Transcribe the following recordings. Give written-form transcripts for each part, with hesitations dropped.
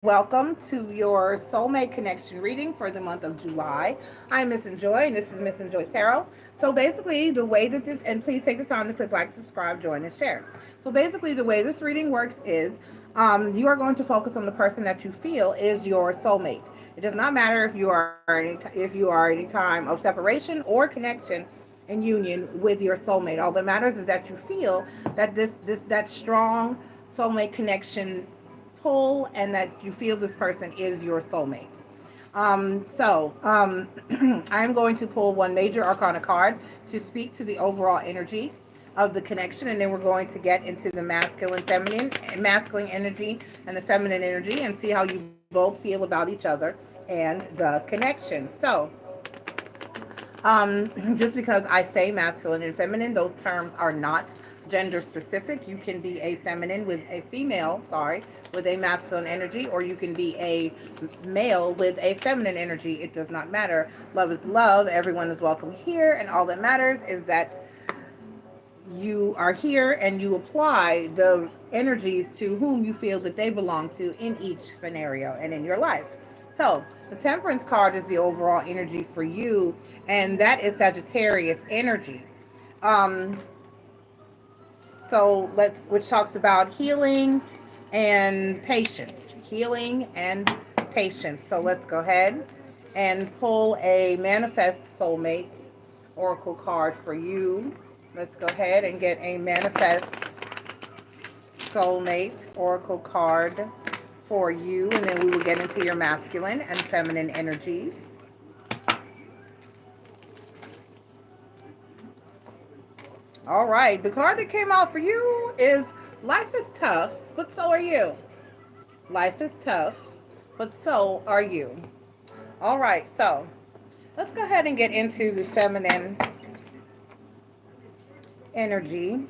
welcome to your soulmate connection reading for the month of July. I'm Miss Enjoy, and this is Miss Enjoy Tarot. So basically, the way that this, and please take the time to click like, subscribe, join, and share. So basically, the way this reading works is you are going to focus on the person that you feel is your soulmate. It does not matter if you are in a time of separation or connection and union with your soulmate. All that matters is that you feel that that strong soulmate connection pull, and that you feel this person is your soulmate. I'm going to pull one major arcana card to speak to the overall energy of the connection, and then we're going to get into the masculine energy and the feminine energy, and see how you both feel about each other and the connection. Just because I say masculine and feminine, those terms are not gender specific. You can be a feminine with a female, with a masculine energy, or you can be a male with a feminine energy. It does not matter. Love is love. Everyone is welcome here, and all that matters is that you are here and you apply the energies to whom you feel that they belong to in each scenario and in your life. So, the Temperance card is the overall energy for you, and that is Sagittarius energy. Um, which talks about healing and patience. Healing and patience. So, let's go ahead and pull a Manifest Soulmate Oracle card for you. Let's go ahead and get a Manifest Soulmates Oracle card for you, and then we will get into your masculine and feminine energies. All right, the card that came out for you is Life is Tough, but so are you. Life is tough, but so are you. All right, so let's go ahead and get into the feminine energy.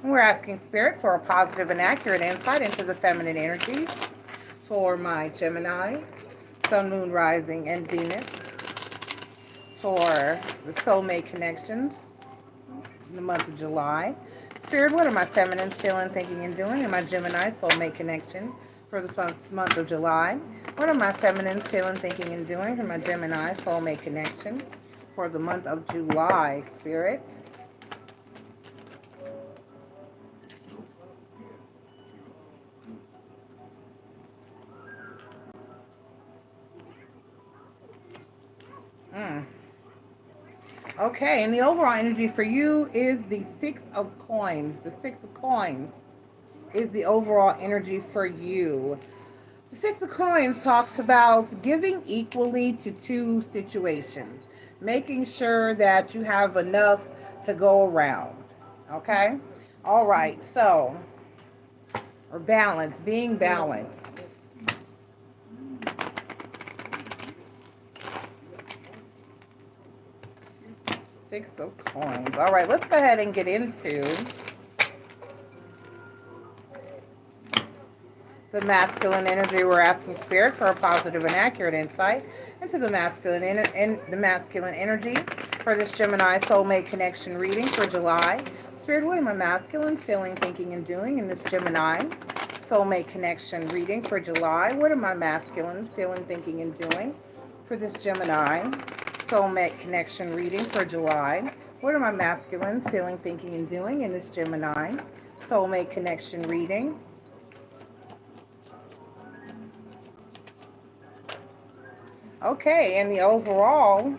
We're asking Spirit for a positive and accurate insight into the feminine energies for my Gemini, Sun, Moon, Rising, and Venus, for the soulmate connections in the month of July. Spirit, what are my feminines feeling, thinking, and doing in my Gemini soulmate connection for the month of July? What are my feminines feeling, thinking, and doing for my Gemini soulmate connection for the month of July, Spirit? Okay, and the overall energy for you is the Six of Coins. The Six of Coins is the overall energy for you. The Six of Coins talks about giving equally to two situations, making sure that you have enough to go around. Okay? All right, so, or balance, being balanced. Six of Coins. All right, let's go ahead and get into the masculine energy. We're asking Spirit for a positive and accurate insight into the masculine energy for this Gemini soulmate connection reading for July. Spirit, what am I masculine feeling, thinking, and doing in this Gemini soulmate connection reading for July? What am I masculine feeling, thinking, and doing for this Gemini soulmate connection reading for July? What am I masculine feeling, thinking, and doing in this Gemini soulmate connection reading? Okay, and the overall,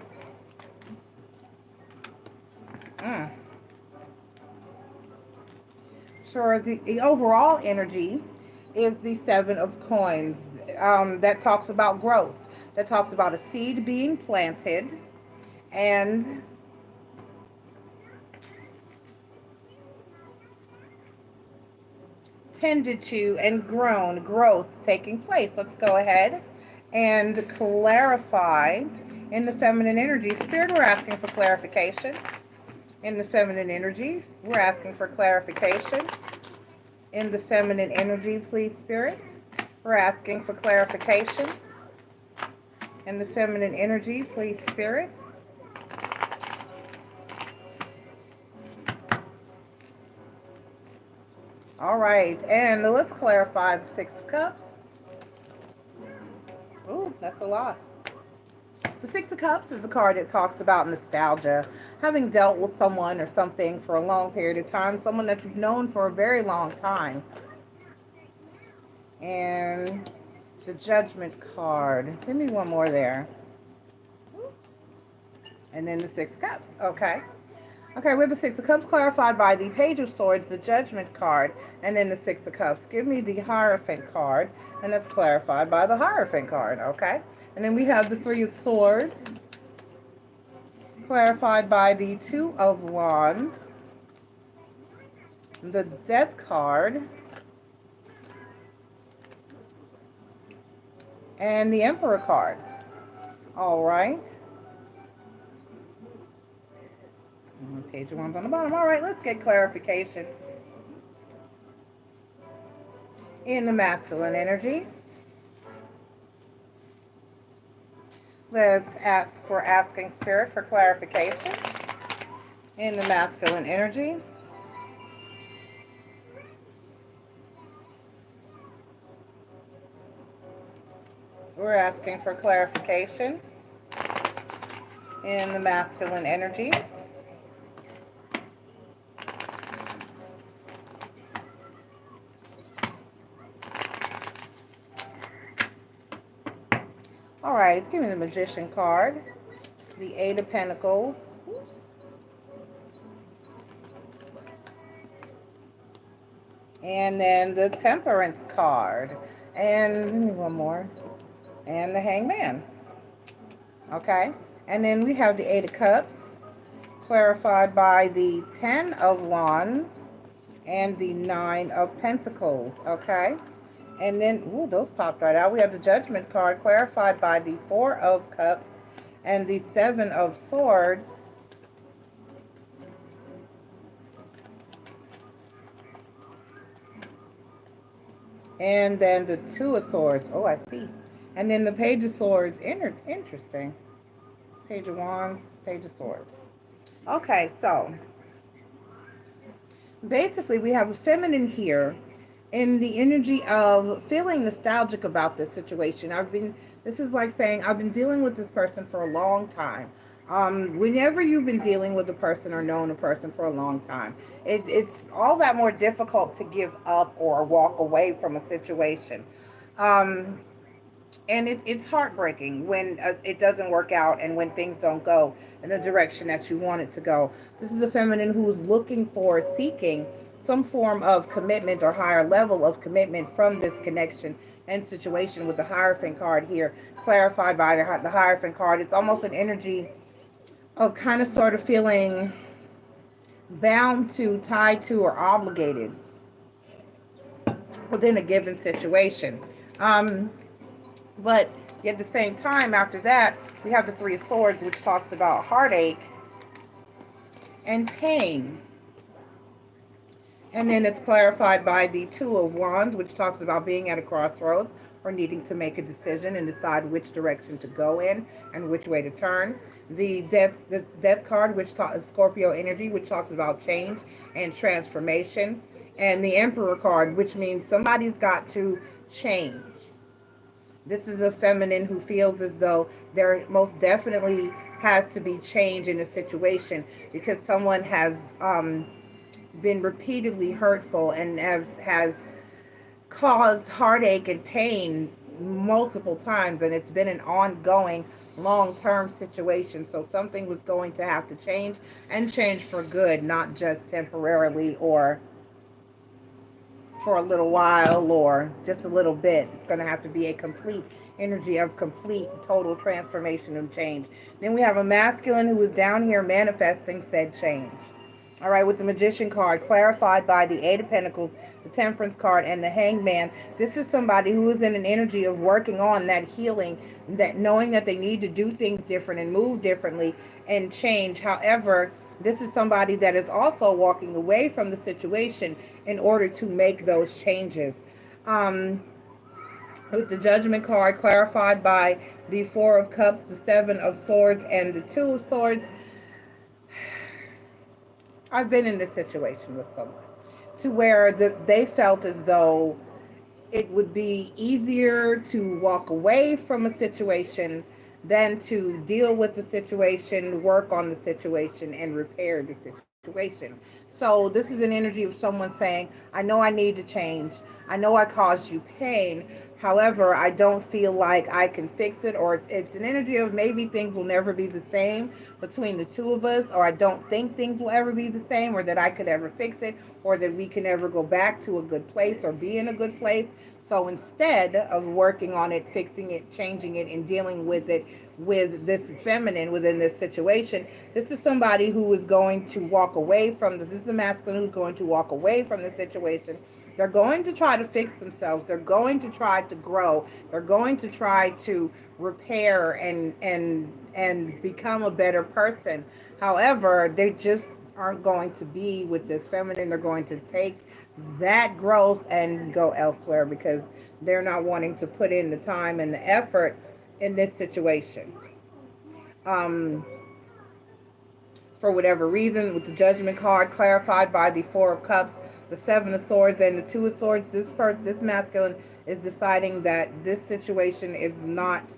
sure, the overall energy is the Seven of Coins. That talks about growth. That talks about a seed being planted and tended to and growth taking place. Let's go ahead and clarify in the feminine energy. Spirit, we're asking for clarification. In the feminine energy, we're asking for clarification. In the feminine energy, please, Spirit. We're asking for clarification. In the feminine energy, please, Spirit. All right, and let's clarify the Six of Cups. Ooh, that's a lot. The Six of Cups is a card that talks about nostalgia, having dealt with someone or something for a long period of time, someone that you've known for a very long time. And the Judgment card. Give me one more there. And then the Six of Cups. Okay. Okay, we have the Six of Cups clarified by the Page of Swords, the Judgment card, and then the Six of Cups. Give me the Hierophant card, and that's clarified by the Hierophant card, okay? And then we have the Three of Swords, clarified by the Two of Wands, the Death card, and the Emperor card. All right. Page of Wands on the bottom. All right, let's get clarification in the masculine energy. Let's ask for asking spirit for clarification in the masculine energy. We're asking for clarification in the masculine energies. All right, give me the Magician card, the Eight of Pentacles, and then the Temperance card, and give me one more, and the Hangman. Okay, and then we have the Eight of Cups, clarified by the Ten of Wands, and the Nine of Pentacles. Okay. And then, ooh, those popped right out. We have the Judgment card clarified by the Four of Cups and the Seven of Swords. And then the Two of Swords. Oh, I see. And then the Page of Swords. Interesting. Page of Wands, Page of Swords. Okay, so basically we have a feminine here in the energy of feeling nostalgic about this situation. This is like saying, I've been dealing with this person for a long time. Whenever you've been dealing with a person or known a person for a long time, it's all that more difficult to give up or walk away from a situation. And it's heartbreaking when it doesn't work out and when things don't go in the direction that you want it to go. This is a feminine who's looking for, seeking some form of commitment or higher level of commitment from this connection and situation with the Hierophant card here, clarified by the Hierophant card. It's almost an energy of kind of sort of feeling bound to, tied to, or obligated within a given situation. But at the same time, after that, we have the Three of Swords, which talks about heartache and pain. And then it's clarified by the Two of Wands, which talks about being at a crossroads or needing to make a decision and decide which direction to go in and which way to turn. The Death card, which is Scorpio energy, which talks about change and transformation. And the Emperor card, which means somebody's got to change. This is a feminine who feels as though there most definitely has to be change in a situation because someone has been repeatedly hurtful and has caused heartache and pain multiple times, and it's been an ongoing long-term situation. So something was going to have to change, and change for good, not just temporarily or for a little while or just a little bit. It's going to have to be a complete energy of complete total transformation and change. Then we have a masculine who is down here manifesting said change. All right, with the Magician card clarified by the Eight of Pentacles, the Temperance card, and the Hangman. This is somebody who is in an energy of working on that healing, that knowing that they need to do things different and move differently and change. However, this is somebody that is also walking away from the situation in order to make those changes. With the Judgment card clarified by the Four of Cups, the Seven of Swords, and the Two of Swords. I've been in this situation with someone. to where they felt as though it would be easier to walk away from a situation than to deal with the situation, work on the situation, and repair the situation. So this is an energy of someone saying, I know I need to change. I know I caused you pain. However, I don't feel like I can fix it, or it's an energy of maybe things will never be the same between the two of us, or I don't think things will ever be the same, or that I could ever fix it, or that we can ever go back to a good place or be in a good place. So instead of working on it, fixing it, changing it, and dealing with it with this feminine within this situation, this is somebody who is going to walk away from this. This is a masculine who's going to walk away from the situation. They're going to try to fix themselves. They're going to try to grow. They're going to try to repair and become a better person. However, they just aren't going to be with this feminine. They're going to take that growth and go elsewhere because they're not wanting to put in the time and the effort in this situation. Um, for whatever reason, with the Judgment card clarified by the Four of Cups, the Seven of Swords, and the Two of Swords, this masculine is deciding that this situation is not,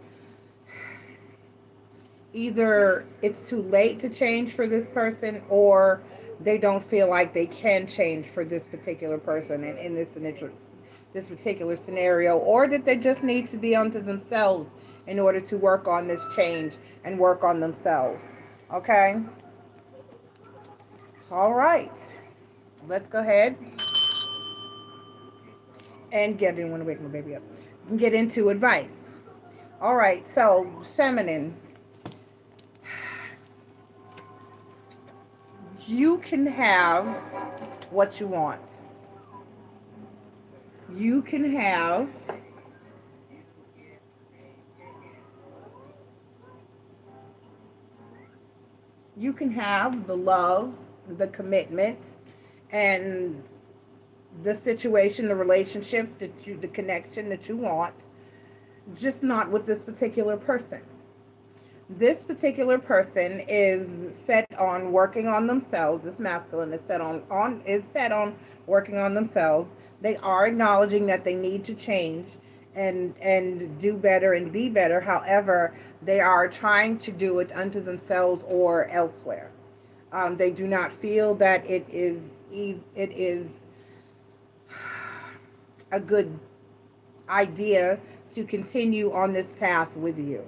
either it's too late to change for this person, or they don't feel like they can change for this particular person and in this particular scenario, or that they just need to be unto themselves in order to work on this change and work on themselves. Okay? All right. Let's go ahead and I didn't want to wake my baby up. Get into advice. All right. So, feminine. You can have what you want. You can have the love, the commitment, and the situation, the relationship the connection that you want, just not with this particular person. This particular person is set on working on themselves. This masculine is set on working on themselves. They are acknowledging that they need to change and do better and be better. However, they are trying to do it unto themselves or elsewhere. They do not feel that it is a good idea to continue on this path with you.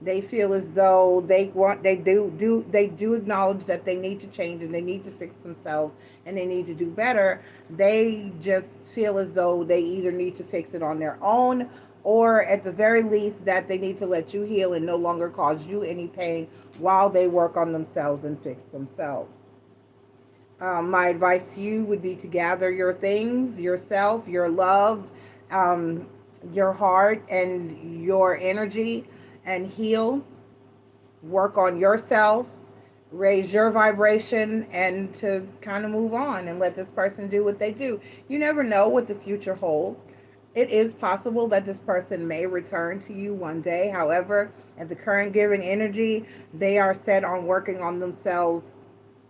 They feel as though they do acknowledge that they need to change and they need to fix themselves and they need to do better. They just feel as though they either need to fix it on their own, or at the very least that they need to let you heal and no longer cause you any pain while they work on themselves and fix themselves. My advice to you would be to gather your things, yourself, your love, your heart, and your energy, and heal. Work on yourself, raise your vibration, and to kind of move on and let this person do what they do. You never know what the future holds. It is possible that this person may return to you one day. However, at the current given energy, they are set on working on themselves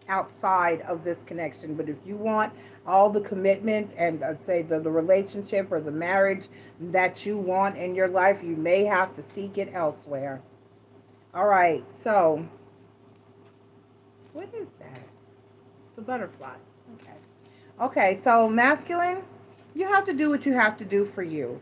outside of this connection. But if you want all the commitment and I'd say the relationship or the marriage that you want in your life, you may have to seek it elsewhere. All right, so what is that? It's a butterfly. Okay, so masculine, you have to do what you have to do for you.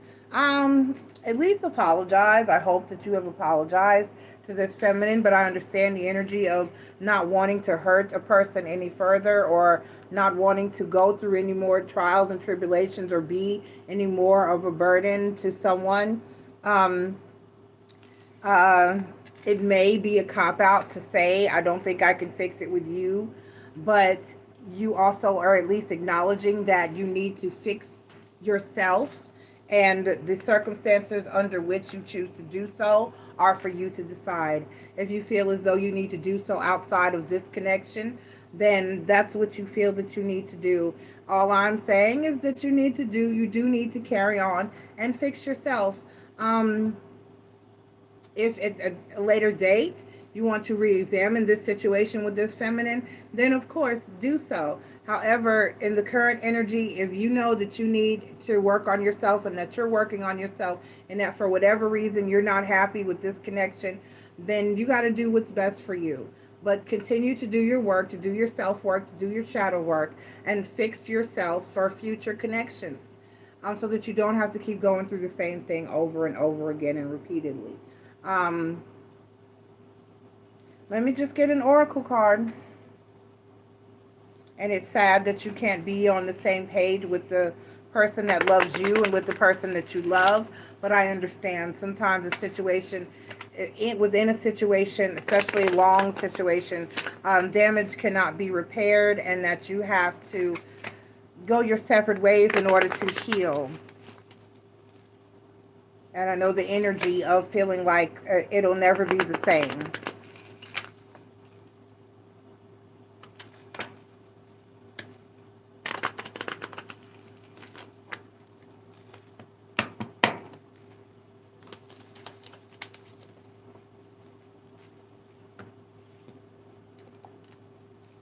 At least apologize. I hope that you have apologized to this feminine, but I understand the energy of not wanting to hurt a person any further, or not wanting to go through any more trials and tribulations or be any more of a burden to someone. It may be a cop-out to say, I don't think I can fix it with you, but you also are at least acknowledging that you need to fix yourself, and the circumstances under which you choose to do so are for you to decide. If you feel as though you need to do so outside of this connection, then that's what you feel that you need to do. All I'm saying is that you do need to carry on and fix yourself. If at a later date you want to re-examine this situation with this feminine, then of course do so. However, in the current energy, if you know that you need to work on yourself and that you're working on yourself and that for whatever reason you're not happy with this connection, then you got to do what's best for you. But continue to do your work, to do your self-work, to do your shadow work, and fix yourself for future connections, so that you don't have to keep going through the same thing over and over again and repeatedly. Let me just get an oracle card. And it's sad that you can't be on the same page with the person that loves you and with the person that you love. But I understand sometimes a situation, within a situation, especially a long situation, damage cannot be repaired, and that you have to go your separate ways in order to heal. And I know the energy of feeling like it'll never be the same.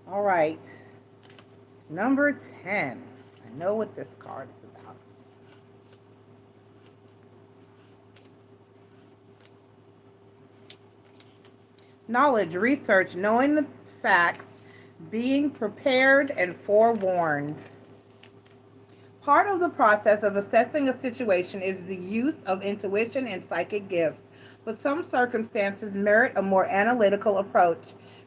All right, number 10. I know what this card is about. Knowledge, research, knowing the facts, being prepared and forewarned. Part of the process of assessing a situation is the use of intuition and psychic gifts, but some circumstances merit a more analytical approach.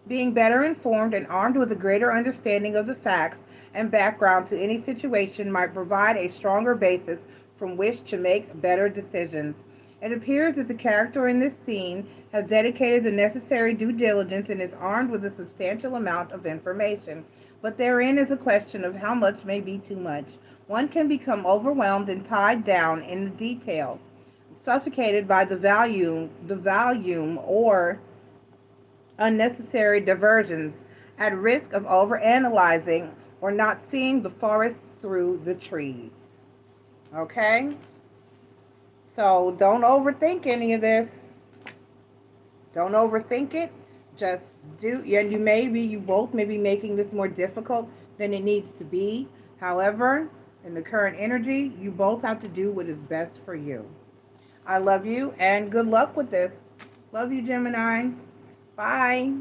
Being better informed and armed with a greater understanding of the facts and background to any situation might provide a stronger basis from which to make better decisions. It appears that the character in this scene has dedicated the necessary due diligence and is armed with a substantial amount of information. But therein is a question of how much may be too much. One can become overwhelmed and tied down in the detail, suffocated by the volume or unnecessary diversions, at risk of overanalyzing or not seeing the forest through the trees. Okay? So don't overthink any of this. Don't overthink it. Just do. And you both may be making this more difficult than it needs to be. However, in the current energy, you both have to do what is best for you. I love you and good luck with this. Love you, Gemini. Bye.